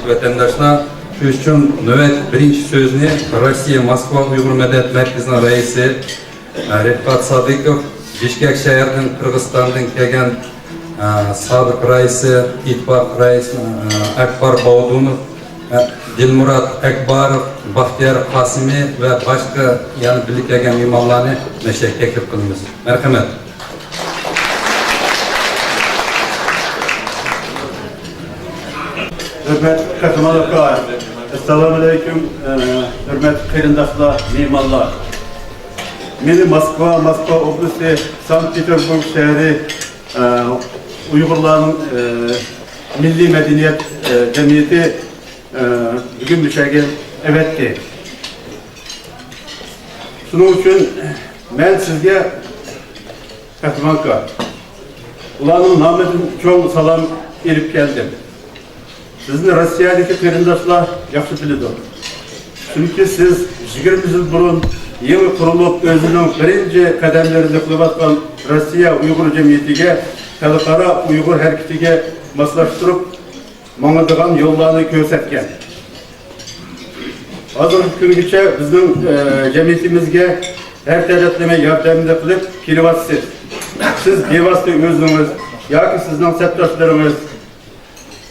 vatandaşlar, şu için nöbet birinci sözünü Rossiya Moskva Uyghur Medeniyet Merkezi'nin reisi Refkat Sadıkov, Bishkek şehrinden Kırgızistan'dan kelgen Sadık reisi, İttifak reisi Akbar Baudunov, Dilmurat Akbarov, Bahtiyar Qasimi ve başka yani birlikte kelgen mimarlarını meşe teklif kılınız. Merhamet. Hürmet katılmalıklar. Esselamu Aleyküm. Hürmet kıyırındaklar, mimarlar. Meni Moskva Oblasti, Sankt Peterburg şehri Uygurların Milli Medeniyet Cemiyeti bugün bir şekilde evetti. Şunun için ben sizge katılmalıklar. Ulanın namedin çok salam elip geldim. Sizni Rossiyadaki kıyırındaşlar yaxşı bilidi. Çünkü siz 20 yıl burun yeni kurulup özünün birinci kademlerini kılıbatkan Rossiya Uygur Cemiyeti'ge, Halkara Uygur Hareketi'ge maslaştırıp mağadıgan yollarını gösterken. Hazır günüce bizim cemiyetimizge her taratleme yardımda kılıp kilivatsız. Siz bevasıta özünüz, ya ki sizden septaşlarınız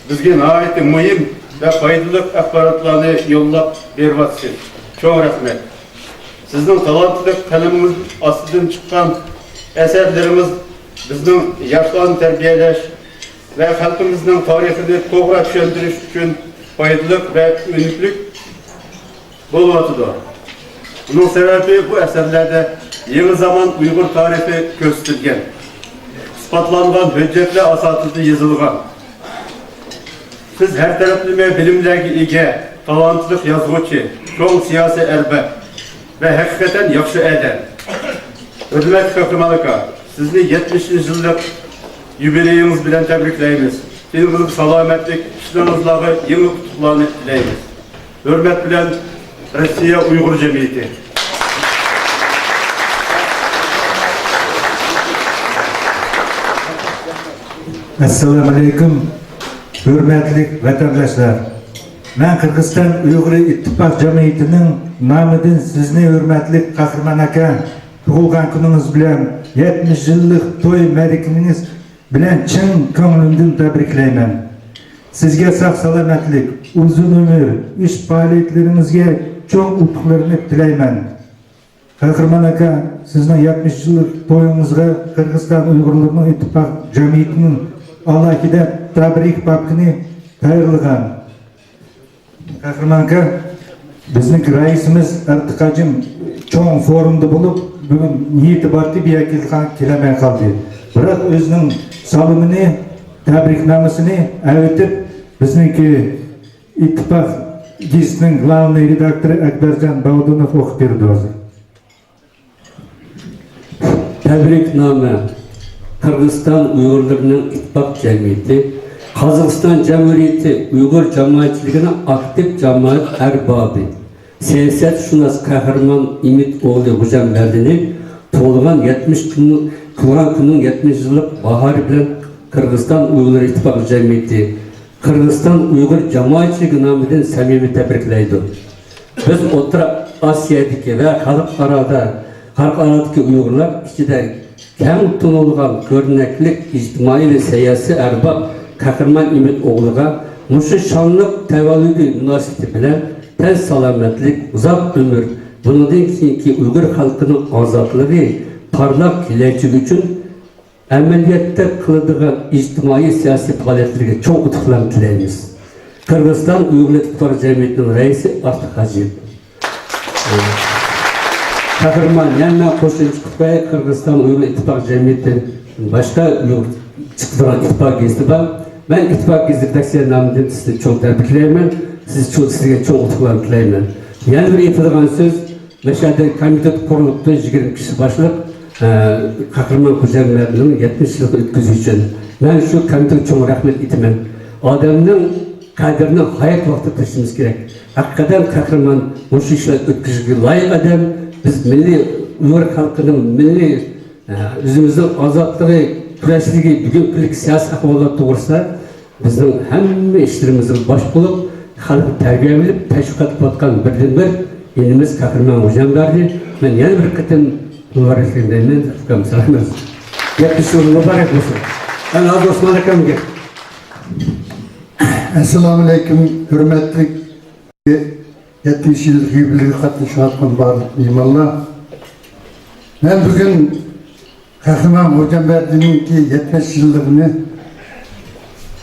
bizge nahayeti mühim ve faydalı akbaratlarını yollap berbatsın. Çok rahmet. Sizin talantlı kalemimiz aslından çıkan eserlerimiz bizim yaşlarını terbiyeleş ve halkımızın tarihini toğra düşündürüş için faydalı ve ünlük bulmatıdır. Bunun sebebi bu eserlerde yeni zaman Uygur tarihi gösterilgen, ispatlangan hüccetli asatıda yazılgan. Siz her taraflı bilimlerge ege, talantlı yazgıcı, çok siyasi erbab ve hakikaten yaxşı eden. Hürmet kahramanlığa, sizni 70. yıllık jubileyimiz bilen tebrikleyimiz. Dinimizin salametlik, işlerinizle yeni kutuklarını dileyimiz. Hürmet bilen Rossiya Uygur Cemiyeti. Esselamu Aleyküm. Hürmetli vatandaşlar. Ben Kırgızistan Uygur İttifak Cemiyeti'nin namıdın sizni hürmetli kahraman aka tuğulgan gününüz bilen 70 yıllık toy merikiniz bilen çın köngülümdün tebrikleymen. Sizge sağ salametlik, uzun ömür, iş faaliyetlerinizge çok utuklarını dileymen. Kahraman aka sizin 70 yıllık toyunuzga Kırgızistan Uygurluğu İttifak Cemiyeti'nin Allah ki de tabrik bakını hayırlıgan. Kahraman aka, bizning reisimiz Ertikacım çoğun forumda bulup bugün niyeti bartı bir yakılkan kelemeye kaldı. Bırak özünün salımını, tabriknamasını evitip bizniki İttifak Gizli'nin главный redaktörü Akbercan Baudunov okup berdi hozir. Tebrikname Kırgızistan Uygurlarının İttifak Cemiyeti, Kazakistan Cumhuriyeti Uygur Cemaatçiliğine aktif cemaat erbabı, siyaset şunas kahraman İmit oğlu Hücem Berdini, toğluğan 70 günün 70 yıllık baharı bilen Kırgızistan Uygurlar İttifak Cemiyeti, Kırgızistan Uygur Cemaatçiliği namiden samimi tebrikleydi. Biz Orta Asya'daki ve halk aradaki Uygurlar içinde keng tunulgan görneklik ictimai ve siyasi erbab kahraman İmit oğluga muşu şanlık tevalüdü münasibeti bilen tez salametlik, uzak ömür, bunun ki Uygur halkının azatlığı, parlak geleceği için ameliyette kılıdığın ictimai siyasi faaliyetlerine çok utuklarını dileyimiz. Kırgızistan Uygur İttifak Cemiyeti'nin reisi Ertikacı. Kahraman yanına koşulmuş kutbaya Kırgızistan Uygur İttifak Cemiyeti başka Uygur İttifak Gezdi var. Ben İttifak Gezdi taksiye namından sizi çok tebrikleyemem. Sizge çok utuklarını dileyemem. Yani bir ifadeden söz, Meşhade komitet kurulukta 20 kişi başlayıp Kahraman Hücemlerinin 70 yıllık ötküzü için. Ben şu komitete çok rahmet etmem. Adamın kaderine hayat vakti taşımız gerek. Hakikaten kahraman bu işler ötküzüge layık adam. Biz milli Uygur halkının milli özümüzün azatlığı, küreşligi, bugünkülük siyasi ahvallar doğursa bizim hem işlerimizin baş bulup xalq tarbiya bilib tashviqot qilayotgan birdan-bir elimiz qahramon Xo'jambardi. Men yana bir qatam muboraklayman. Salomlar. 70 yıl mübarek olsun. Ben Aziz Osman akamga. Assalamu alaykum, hurmatli 70 yillik yubileyga qatnashayotgan barliq mehmonlar. Men bugun Qahramon Xo'jambardininki 70 yilligini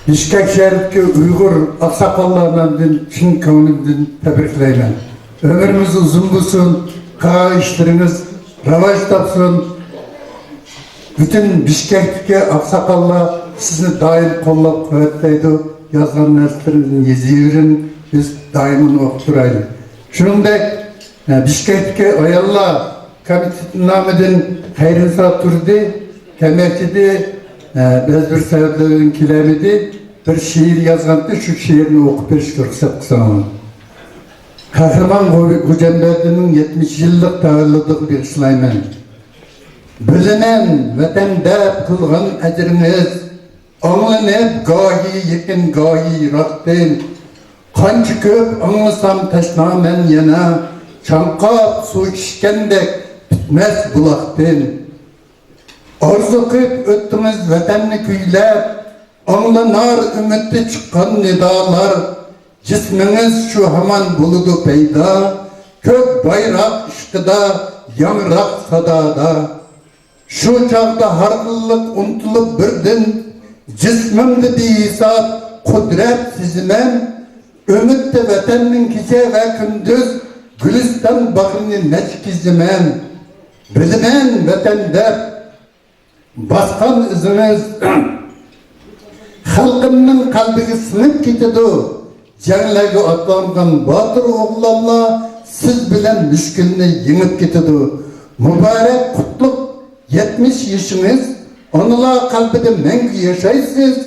Bishkek shahridagi Uyg'ur oqsoqollardan chin ko'nglimdan tabriklayman. Ömrünüz uzun bo'lsin, qilgan ishlaringiz rivoj topsin. Bütün Bishkekdagi oqsoqollar sizni doim qo'llab-quvvatlaydi. Yazgan narsalarni yazıverin, biz daim o'qib turaylik. Shuningdek, Bishkekdagi ayollar komiteti nomidan Xayrinso turdi, Kamerchida biz bir sabablardan kelamidi, bir she'r yazganda shu she'rni o'qib berishga ruxsat qilsam. Qahramon Xo'jambardining 70 yillik tavalludiga bag'ishlayman. Bilinan vatanda qilgan ajringiz anlanıp gahi yakın gahi yiroqdan qancha ko'p anglasam tashlaman yana chanqab suv ichgandek bitmas buloqdan orzu qilib o'tdingiz vatanni kuylab anglanar umidda chiqqan nidolar jismingiz shu hamon bo'ludi paydo ko'k bayroq ishqida yangroq sadoda shu chog'da har xillik unutilib birdan cismimde hesap, kudret sizimen, ümitte vatanın kice ve gündüz, Gülistan bağını neçkizimen, bilimen vatanda, baskan iziniz, halkımın kalbini sınıp gididu, canlarga atlangan batır oğullarla siz bilen müşkülünü yenip gididu. Mübarek kutluk 70 yaşınız, Onunla kalbide mengi yaşaysız,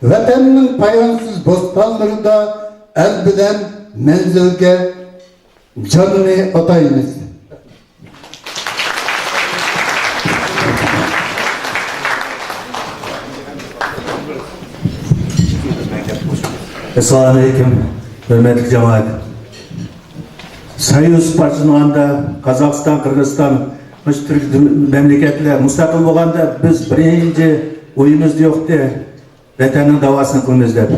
vatanın payansız bostanlarında el bilen menzilge canını atayınız. Assalamu alaykum, hurmatli jamoat. Soyuz başlanğanda Qozog'iston, Qirg'iziston Türk memleketler müstakil bo'lganda biz birinci o'yimiz yo'qdi vatanning davosini qilamiz deb.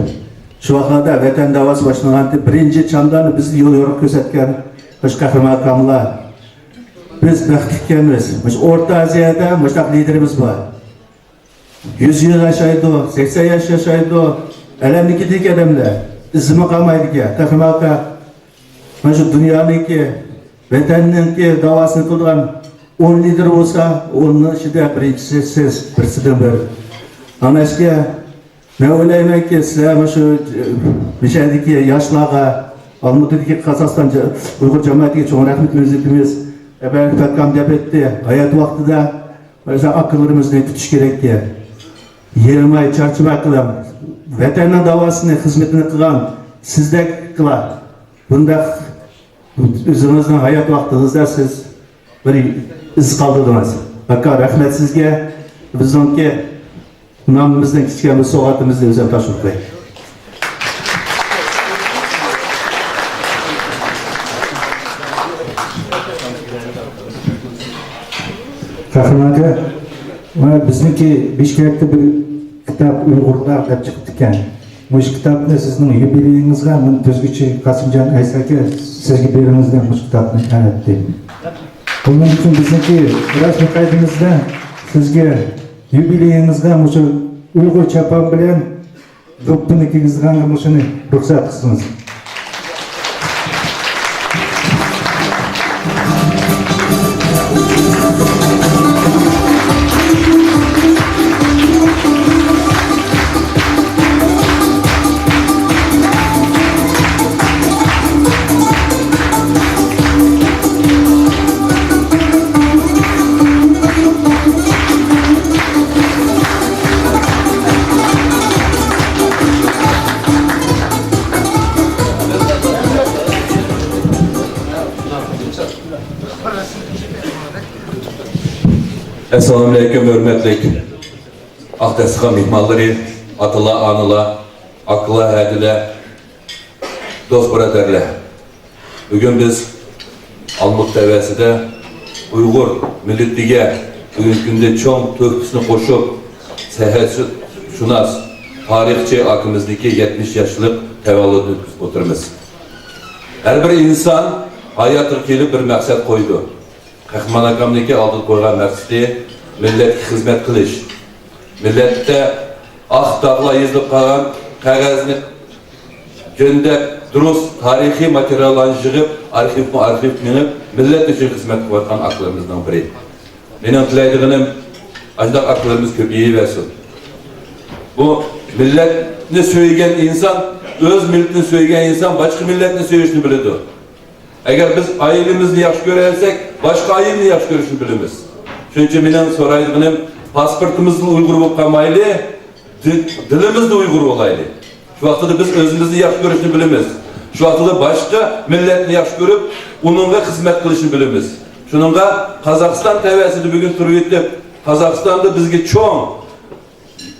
Shu vaqtda vatan davosi boshlanganda birinchi chamlarni bizni yo'l yo'riq ko'rsatgan qahramon akamlar. Biz baxtlikamiz. O'rta Oziyada mushtaq liderimiz bor. 100 yil yashaydi, 80 yosh yashaydi. Alamnikidagi odamlar izmi qolmaydi. Qahramon aka mana shu dunyoniki vatanninki davosini qilgan 10 lider olsa, onun içinde birincisi siz, birisinden biri. Anaşka, ne öyleymek ki size şu Mişe'deki yaşlığa, Almut'daki Kazakistan Uygur cemaatine çok rahmet müzikimiz, ben Fetkam Debet'te, hayat vakti da akıllarımızı tutuş gerek diye. 20 ay çarçıma kılan, vatanın davasını, hizmetini kılan, sizde kılan. Bunda özünüzün hayat vaktinizde siz bir iz qoldirdingiz. Aka rahmat sizga. Bizningki nomimizdan kichkina bir sovg'atimizni o'zim tashkil qilay. Qahramon aka, bizniki Bishkekda bir kitob Uyg'urlar deb chiqdi ekan. Bu kitobni sizning yubileyingizga men tuzguchi Qosimjon Ays aka sizga beringizdan bu kitobni tanitdi. Bunun için bizdeki rasmi kaydımızda sizge yubileyinizde muşu Uygur çapan bilen doppunu kigizgan muşunu ruhsat kısınız. Assalamu alaykum, hürmetlik Aqdasqa mehmanları, atıla, anıla, akıla, hədile, dost birodarlar. Bugün biz Almut Tevesi'de Uygur milletiga bugungi kunda çoğun töhfasini qo'shib, siyosatshunos, tarixchi akimizniki 70 yoshlik tavalludini o'tkazib o'tiramiz. Her bir insan hayatı kelib bir maqsad qo'ydi. Qahramon akamniki oldiga qo'ygan maqsadi millatga xizmat qilish. Millatda oq dog'lar yozilib qolgan qog'ozni göndep durust tarihi materiallarni yig'ib, arxiv minib, millat uchun xizmat qilayotgan aqlarimizdan biri. Mening tilaydiganim, ajdoq aqlarimiz ko'payaversin. Bu millatni söyleyen insan, öz milletini söyleyen insan başka milletini söyleyişini bilirdi. Eğer biz ailemizni yaxshi görersek, başka ailini yaxshi görüşünü biliriz. Çünkü benim soraydığım pasportumuzda Uygur olup kalmaylı, dilimiz de Uygur olaylı. Şu vaxtada biz özümüzni yaxshi görüşünü biliriz. Şu vaxtada başka milletini yaxshi görüp, onunla hizmet kılışını biliriz. Şununla Kazakistan tevesini bugün turib etip, Kazakistan'da bizge çoğun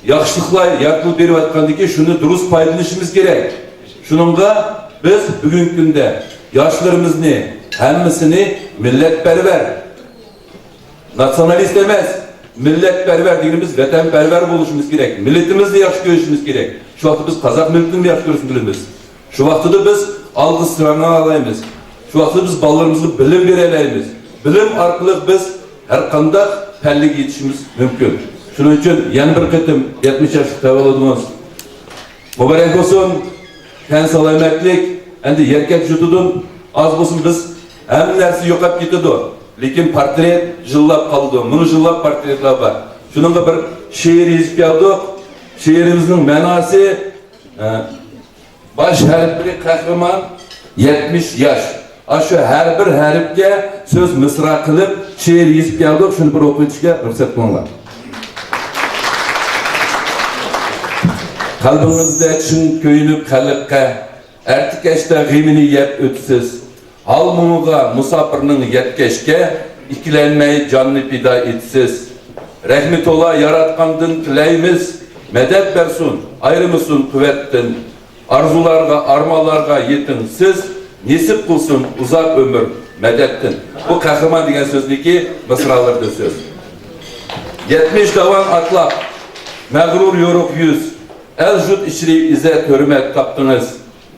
yaxşılıklar yaratılıp berip atqandaki şunu durust paydalanışımız gerek. Şununla biz bugünkü günde yaşlarımızı, hemmisini milletperver, nasyonalist demez, milletperver dediğimiz vatanperver oluşumuz gerek. Milletimizle yaxşı görüşümüz gerek. Şu vaxtda biz Kazak milletini yaxşı görüşünü biliriz. Şu vaxtda biz algı sıranı alayımız. Şu vaxtda biz ballarımızı bilim vereleyimiz. Bilim arkalı biz her qanday pəllik yetişimiz mümkün. Şunun için yeni bir kıtım 70 yaşlık tavalludumuz. Mübarek olsun, ten salametlik, endi yerkek jutudun az olsun biz hem nersi yoqap ketidi. Lekin portret jillab qaldı. Bunu jillab portretlar var. Şununla bir şiir yazıp geldik. Şiirimizin manası baş harfli kahraman 70 yaş. Aşı her bir harfga söz misra qilib şiir yazıp geldik. Şunu bir o'qitishga ruxsat qilinglar. Kalbinizde çın köyünüp kalıqqa, ertikeşte g'imini yep ötüsiz. Hal munuğa musafirinin yetkeşke, ikilenmeyi canını pida etsiz. Rahmet ola yaratqandın tileyimiz, medet bersun, ayrımısın kuvvettin. Arzularga, armalarga yetin siz, nesip kılsın uzak ömür, medettin. Bu kahraman degan sözdeki mısralarda söz. 70 davan atlap, mağrur yoruk yüz, el jut içri izzet hürmet taptınız.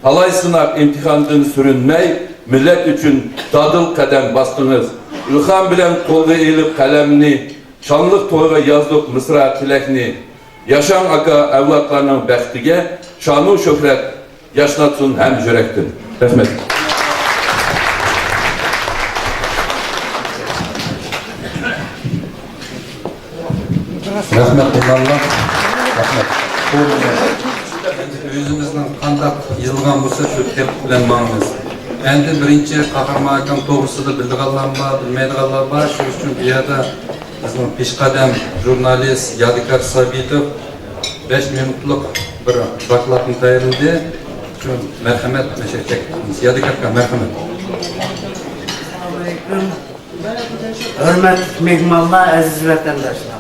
Talay sınav imtihandın sürünmey, millet üçün dadıl kadem bastınız. İlham bilen kolga eğilip kalemni, şanlık toyga yazdık mısra tilekni. Yaşan aka evlatlarının bəxtige, şanu şöhret yaşnatsın hem yürektin. Rahmet. Rahmet kullanlar. Rahmet. Özümüzden kandak yazılgan bolsa şu tep bilen bağımız. Endi birinci Qahramon akam to'g'risida bildiganlar bor, bilmaydiganlar bor. Shu uchun bu yerda bizning peshqadam jurnalist Yodikar Sabitov 5 minutlik bir dokladni tayyorladi. Shu marhamat mashakka. Yodikar aka marhamat. Hürmetli mehmanlar, aziz vatandaşlar.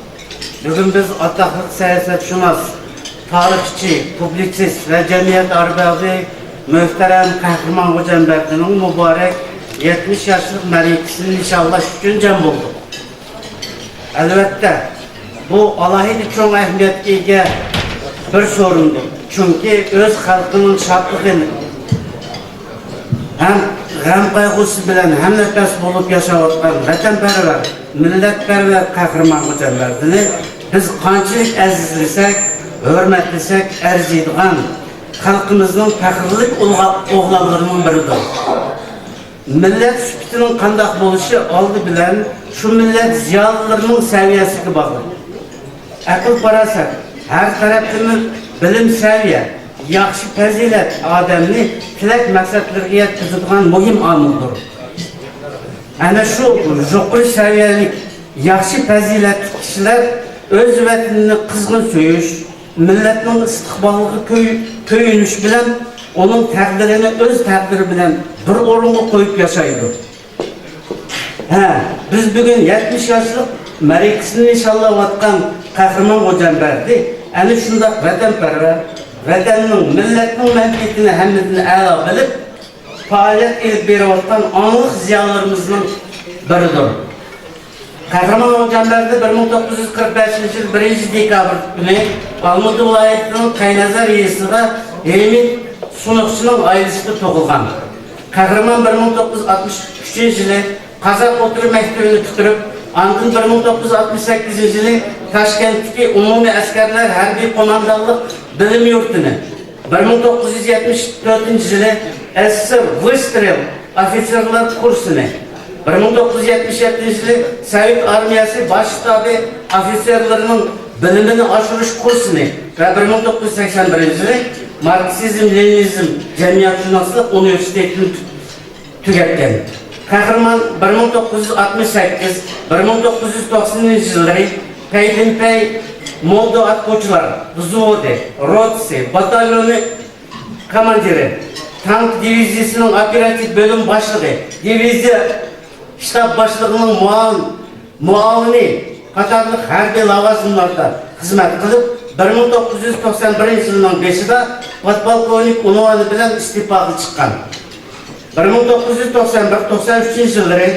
Bugün biz ataklık siyasetşünas, tarihçi, publisist ve cemiyet arbabı Möhterem Qahramon Hocanberdi'nin mübarek 70 yaşlık merikisini nişanlaş için cem bulduk. Elbette bu alahidi çok ehemmiyetga ega bir sorundur. Çünkü öz halkının şadlığını hem g'am qayg'usi bilan hem nefes bulup yaşayotgan vatanperver, milletperver Qahramon Hocanberdi'ni biz qanchalik azizlasak, hürmetlisak arziydigan halkımızın fakirlik oğlanlarının biridir. Millet sübütünün qandaq bo'lişi oldi bilen şu millet ziyalılarının seviyesiga bağlı. Akıl parasak, her tarafını bilim seviye, yaxshi fazilet adamni tilak maqsadlarga yetkazadigan muhim omildir. Ana şu yuqori seviyelik, yaxshi faziletli kişiler öz vatanini qizg'in söyish, milletning istiqboliga köyünüş bilen onun takdirini öz takdiri bilen bir orunga koyup yaşaydı. Biz bugün 70 yaşlık merikisini inşallah vatkan Qahramon Hocanberdi, yani şunda vatanperver, vatanının, milletinin menfaatini hemmizini âlâ bilip faaliyet ilip beriyotgan anlık ziyalarımızın biridir. Kahraman Hocanlar'da 1945 yıl 1 dekabr günü Almıdı vilayetinin Kaynazar Yesi'de Emin Sunukçu'nun ailesinde toğulgan. Kahraman 1963 yılı Kazak Oturum Mektebi'ni bitirip, andın 1968 yılı Taşkent'teki Umumi Askerler Harbi Komandanlık Bilim Yurtu'nu, 1974 yılı SSR Vystrel Officerlar Kursunu, 1977 yılı Sovet Armiyası Baş Ştabi Officerlarının bilimini aşırış kursunu ve 1981 yılı Marksizm-Leninizm Cemiyatşünaslık Üniversitesi'ni tüketken. Kahraman 1968-1990 yılları Peydinpey Moldo Atkoçlar, Vзводи, Rotsi, Batalyonu Komandiri, Tank Diviziyasının Operatif Bölüm Başlığı, Divizya Ştab Başlığının muavini Katarlık harbi lavazımlarda hizmet kılıp 1991 yılının 5'inde Patbalkovnik unvanı bilen istifalı çıkan. 1991-93 yılları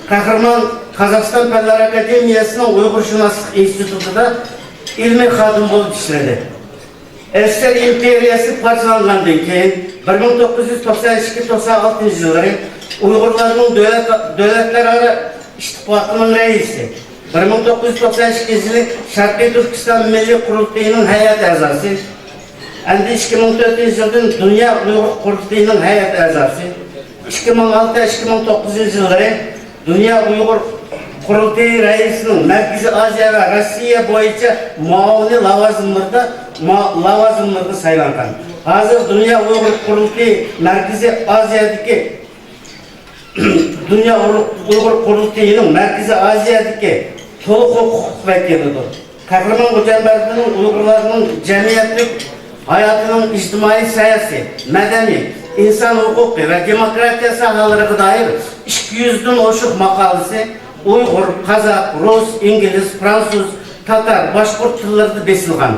Kahraman Kazakistan Fanlar Akademiyası'nın Uygurşunaslık İnstitutu'da ilmi hadım bulup işledi. SSR İmperiyası parçalangandan keyin 1992-96 yılları Uygurların devletler İstihbaratının reisi, 1992 yılı Şarkı Türkistan Milli Kurultayı'nın hayat azası, 2004 yılının Dünya Uygur Kurultayı'nın hayat azası, 2006-2009 yılları Dünya Uygur Kurultayı Reisi'nin Merkezi Asya ve Rusya boyunca muavini lavazımlarda saylangan. Hazır Dünya Uygur Kurultayı Merkezi Asya'daki Dünya Uygur Kurultayı'nın Merkezi Asya'daki toluk hukuk vekilidir. Kahraman Hocanlar'ın Uygurlarının cemiyetlik hayatının içtimai siyasi, medeni, insan hukuku ve demokrasiya sahalarına dair 200'den oşuk makalesi Uygur, Kazak, Rus, İngiliz, Fransız, Tatar, Başkurt tillerinde besilgan.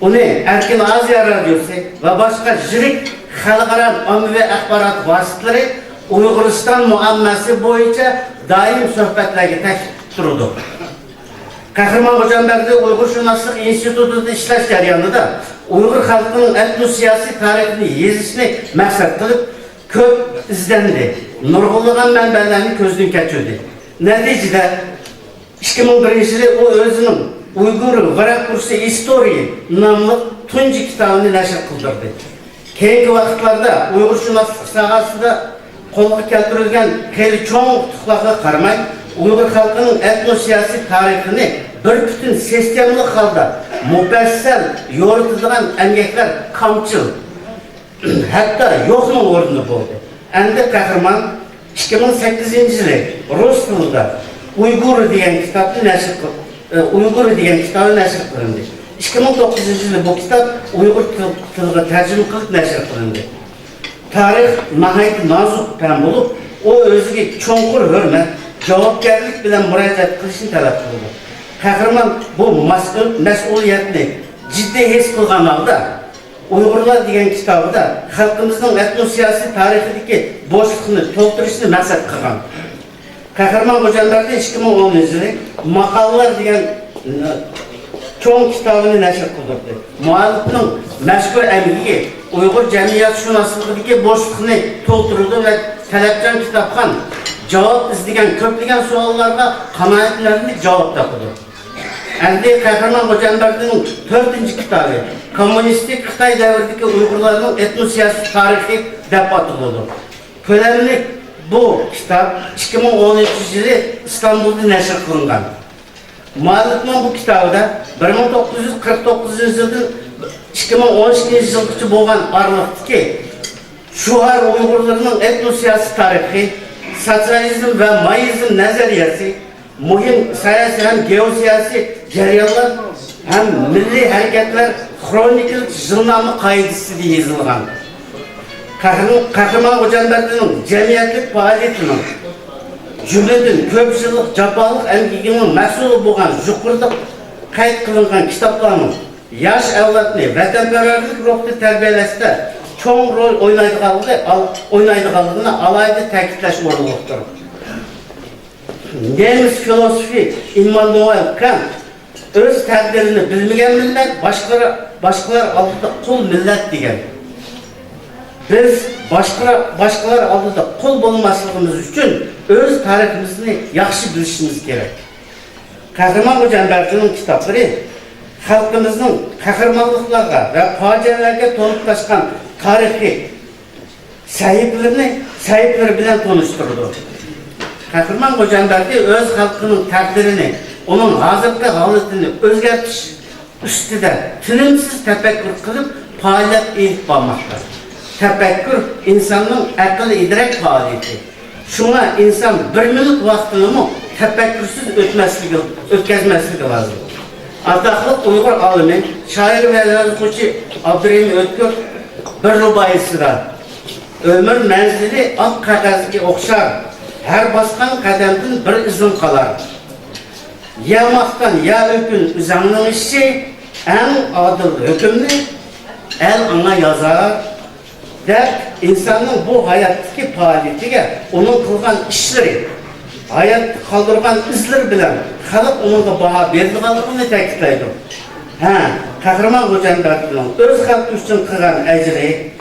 Onu Erkin Asya Radyosu ve başka jirik halkara ommaviy axborot vositelari Uyg'uriston muammosi boyunca daim sohbatlarga taklif turdi. Kahraman Hocanlar'da Uyg'urshunoslik institutida ishlash jarayonida Uyg'ur xalqining etnosiyosiy tarixini yezishni maqsad qilib ko'p izlandi. Nurg'unlagan manbalarni ko'zdan kechirdi. Natijada 2001 yili u o'zining Uyghur Varaq kursi Historiya nomli tunji kitobini nashr qildirdi. Keyingi vaqtlarda Uyg'urshunoslik sohasida qo'lga keltirilgan xeyli cho'ng tutuqlarga qaramay, Uyg'ur xalqining etnosiyosiy tarixini bir butun sistemli holda mufassal yoritadigan emgaklar kamchil, hatto yo'qning o'rnida bo'ldi. Endi Kahraman 2008 yili rus tilida Uyghur degan kitobni nashr qildi. Uyghur degan kitobni nashr qilindi. 2009 yili bu kitob Uyg'ur tiliga tarjima qilib nashr qilindi. Tarix nihoyat nozik fan bo'lib, u o'ziga cho'nqur hurmat, javobgarlik bilan murojaat qilishni talab qildi. Kahraman bu mas'uliyatni jiddiy his qilgan holda Uyg'urlar degan kitobida xalqimizning etnosiyosiy tarixidagi bo'shliqni to'ldirishni maqsad qilgan. Kahraman Hocanlar'da 2010 yılı Maqallar degan cho'ng kitobini nashr qildirdi. Muallifning mashhur amaliga Uyg'ur jamiyatshunasligidagi bo'shliqni to'ldirdi va talabchan kitobxon javob izlagan ko'plagan savollarga qanoatlanarli javob topdi. Endi Kahraman Hocanlar'ning 4-chi kitobi Kommunistik Xitoy davridagi Uyg'urlarning etnosiyosiy tarixi deb ataladi. Ko'lamli bu kitap 2013 yılı İstanbul'da nashr qilingan. Muallifning bu kitobida 1949 yıldan 2012 yılgacha bo'lgan araliqdagi shuhar Uyg'urlarning etnosiyosiy tarixi, sotsializm va maizm nazariyasi, muhim siyosiy ham geosiyosiy jarayonlar ham milliy harakatlar xronikalik jurnali qoidasida yozilgan. Kahraman Hocanlar'ın cemiyetlik faaliyetinin cümleden köp yıllık japalık emgiginin məsulü boğan yuqurda qayd qilingan kitaplarının yaş avlatını vatanperverlik ruhda terbiyelesinde çoğun rol oynaydıqanlığını alayda ta'kidlash o'rinlidir. Nemis filosofi Immanuel Kant öz takdirini bilmeyen millet başkalar aldığında kul millet degan. Biz başkalar aldığında kul bulmasımız için öz tarihimizni yaxshi bilishimiz kerak. Kahraman Hocanberdi'nin kitapları halkımızın kahramanlıklarga ve facialarga to'liqlashgan tarihi sahipleri bilen tanıştırdı. Kahraman Hocanberdi öz halkının takdirini, onun hazırki halatını özgertiş üstüde tinimsiz tefekkür kılıp faaliyet eğip bağmaktadır. Tefekkür insanın akıl idrak faaliyeti. Şuna insan bir minut vaktini mu tefekkürsüz ötkezmeslik lazım. Ataklık Uygur alimi, şair ve yazıcı Abdurrahim Ötkür bir rubayısıda ömür menzili ak kagazga okşar, her baskan kademden bir izin kalar. Ya maktan ya öpün üzanın işi, en adil hükümlü el ana yazar. Der insanın bu hayattaki faaliyetiga onun kılgan işleri, hayat kaldırgan izler bilen halk onunla baha berdiğini ta'kidlaydi. Kahraman Hocanberdi'nin öz halkı üçün kılgan ecrini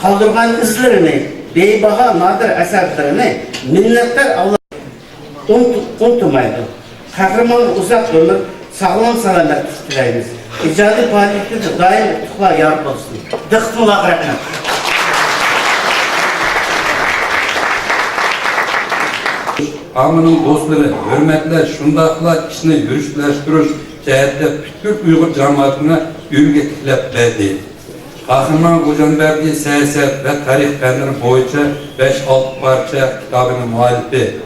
kaldırgan izlerini, beybaha nadir eserlerini milletler Allah unutmaydı. Kahraman uzak ömür, sağlam selamet dileğimiz. İcadi faaliyette de daim tutukla yardım olsun. Dıktınlar bırakın. Amının dostları, hürmetler, şundakla işini yürüyüşleştiriş cəhətdə bütün Uyghur cemaatine ülge kitlep verdi. Kahraman Hocanberdi siyaset ve tarih fenleri boyunca 5-6 parça kitabının muhallifi,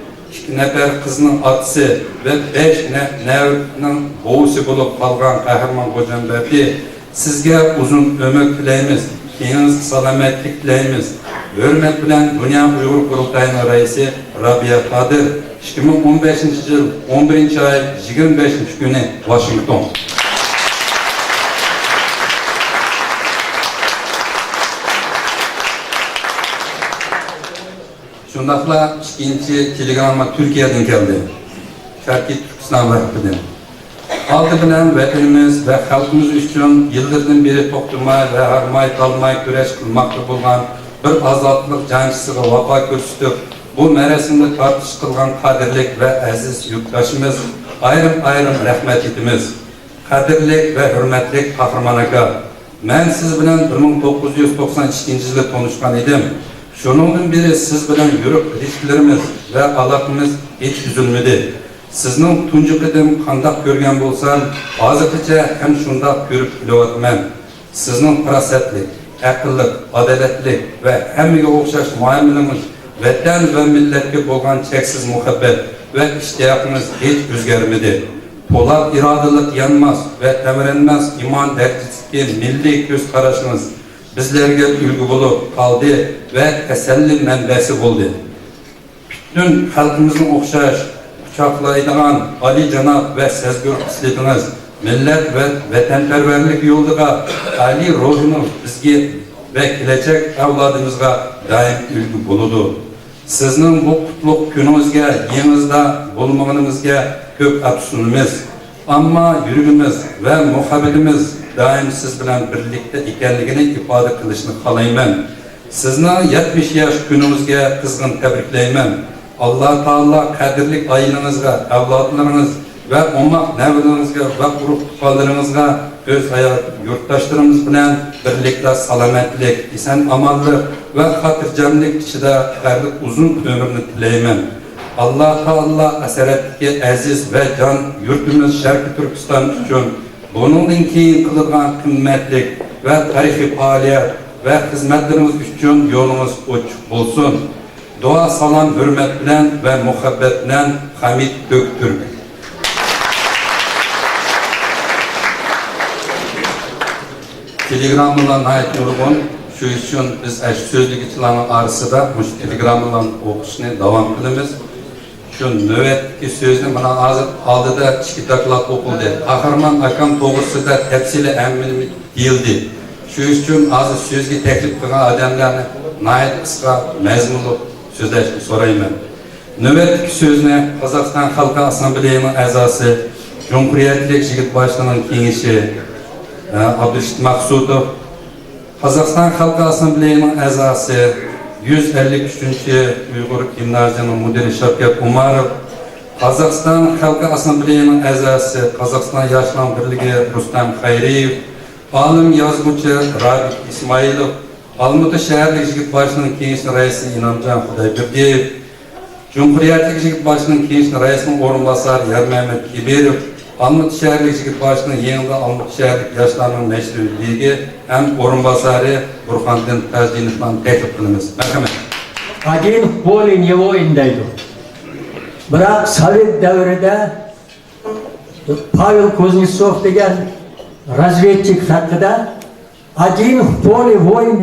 2 nefer kızının atısı ve 5 nevrinin boğusu bulup kalgan Kahraman Hocanberdi, sizge uzun ömür dileyimiz, keyiniz salametlik dileyimiz. Hürmet bilen Dünya Uyghur Kurultayı'nın reisi Rabia Kadir, 2015 yıl 11. ay 25. günü Washington. Şundakla ikinci telegramma Türkiye'den geldi. Şarkı Türkistan vakfıdan. Halkı bilen vatanımız ve halkımız üçün yıllardan beri toktuma ve harmay kalmay güreş kılmakta bulgan bir azatlık cancısıga vapa gösterip bu merasimde tartış kılgan kadirlik ve aziz yurttaşımız ayrım rahmet etimiz. Kadirlik ve hürmetlik Kahraman aka. Ben siz bilen 1992 yılda konuşkan idim. Şunun biri siz bilen yürüp ilişkilerimiz ve alakımız hiç üzülmedi. Sizin tuncu kıdım kandak görgen bolsan, azıkıca hem şundak görüp bilevatmen. Sizin parasetlik, akıllık, adaletlik ve hemmige okşaş muamelemiz, vatan ve milletke bolgan çeksiz muhabbet ve iştiyakınız hiç özgermedi. Polat iradılık yanmaz ve temrenmez iman dertçisi milli göz karışınız bizlerge ülgü bulup kaldı ve teselli menbesi oldu. Bütün halkımızın okşaş, uçaklaydıgan Ali Cenab ve sezgür kısletiniz, millet ve vatanperverlik yolduğuna Ali ruhunu bizge ve gelecek evladımızga daim ülgü buludu. Sizin bu kutluk gününüzge, yenizde bulmağınızga köp afsunumuz. Ama yürügümüz ve muhabbetimiz daim siz bilen birlikte ikenligini ifade kılışını kalayman. Sizin 70 yaş gününüzge kızgın tebrikleyman. Allah Teala kadirlik ayınınızga, evlatlarınız ve ummak nevrinizga ve grup tutallarınızga öz hayat yurttaşlarımız bilen birlikte salametlik, isen amanlık ve hatırcamlık içinde hayırlık uzun ömrünü dileyman. Allah Teala eseretki aziz ve can yurtumuz Şarkı Türkistan için bunun keyin kılıngan kıymetlik ve tarihi faaliyet ve hizmetlerimiz için yolumuz uçuk bulsun. Dua salam hürmet bilen ve muhabbet bilen Hamid Göktürk. Telegram'dan ait yorgun, şu için biz sözlük içilanın arasında bu telegram'dan okuşunu devam kılımız. Şu nöbetki sözünü bana azıp aldı da çikitaklat okuldu. Kahraman akam doğrusu da tepsili emmini değildi. Şu üçün azı sözge teklif kılgan adamlarını nayet kısa, mezmulu sözleşme sorayım. Nöbetlik sözüne Kazakistan Halkı Asambleyinin azası, Cumhuriyetlik Jigit Başkanı'nın kengişi Abdüşit Maksudov, Kazakistan Halkı Asambleyinin azası, 153. Uygur Gimnaziyanın müdiri Şevket Umarov, Kazakistan Halkı Asambleyinin azası, Kazakistan Yaşlan Birliği Rustam Hayriyev, Alim yazgıcı Rabit İsmailov, Almatı Şehirlik Jigit Başkanı'nın kengişi reisi İnamcan Hudaybirdiyev, Cumhuriyetlik Jigit Başkanı'nın kengişi reisinin orunbasarı Yermehmet Kiberov, Almatı Şehirlik Jigit Başkanı'nın yanında Almatı Şehirlik Yaşlarının Meşru Ligi hem orunbasarı Burkhandin Tazdinov'dan teklif kılınız. Merhamet. Один в поле не воин дойду. Бірақ Совет дәуірінде Павел Кузнецов деген разведчик хақыда один в поле воин